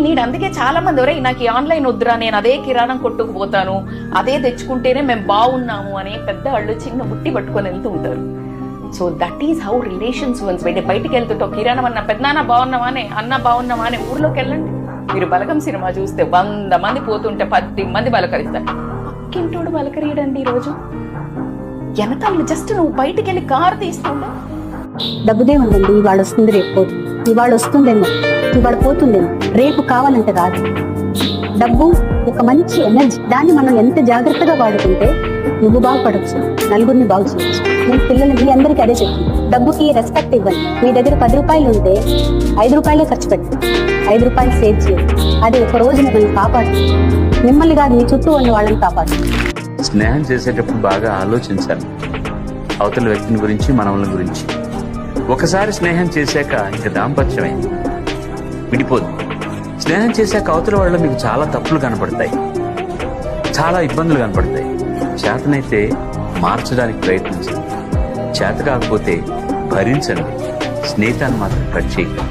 నీడు అందుకే చాలా మంది ఎవరై నాకు ఈ ఆన్లైన్ వద్దురా, నేను అదే కిరాణం కొట్టుకుపోతాను, అదే తెచ్చుకుంటేనే మేము బాగున్నాము అని పెద్ద వాళ్ళు చిన్న బుట్టి పట్టుకొని వెళ్తూ ఉంటారు. So that is how relations once బయటికి వెళ్తుంటావు. కిరాణం అన్న పెద్దనాన్న బాగున్నావానే, అన్న బాగున్నావా అని ఊర్లోకి వెళ్ళండి. మీరు బలగం సినిమా చూస్తే 100 మంది పోతుంటే 10 మంది బలకరిస్తారు. పక్కింటోడు బలకరియడండి ఈరోజు. ఎనతాళ్ళు జస్ట్ నువ్వు బయటికి వెళ్ళి కారు తీస్తుండే. డబ్బుదే ఉందండి, ఇవాళ వస్తుంది రేపు పోతుంది, ఇవాళ వస్తుందేమో ఇవాళ పోతుందేమో, రేపు కావాలంటే రాదు. డబ్బు ఒక మంచి ఎనర్జీ, దాన్ని మనం ఎంత జాగ్రత్తగా వాడుకుంటే నువ్వు బాగుపడచ్చు, నలుగురిని బాగు చేయొచ్చు. నేను పిల్లలకి అందరికీ అదే చెప్తాను, డబ్బుకి రెస్పెక్ట్ ఇవ్వండి. మీ దగ్గర 10 రూపాయలు ఉంటే 5 రూపాయలే ఖర్చు పెట్టండి, 5 రూపాయలు సేవ్ చేయండి. అది ఒక రోజు మిమ్మల్ని కాపాడు, మిమ్మల్ని కాదు మీ చుట్టూ ఉన్న వాళ్ళని కాపాడు. స్నేహం చేసేటప్పుడు బాగా ఆలోచించాలి, అవతల వ్యక్తిని గురించి, మనవల గురించి. ఒకసారి స్నేహం చేశాక ఇంకా దాంపత్యమైంది, విడిపోదు. స్నేహం చేశాక అవతల వాళ్ళ మీకు చాలా తప్పులు కనపడతాయి, చాలా ఇబ్బందులు కనపడతాయి. చేతనైతే మార్చడానికి ప్రయత్నించండి, చేత కాకపోతే భరించండి. స్నేహితాన్ని మాత్రం కట్ చేయండి.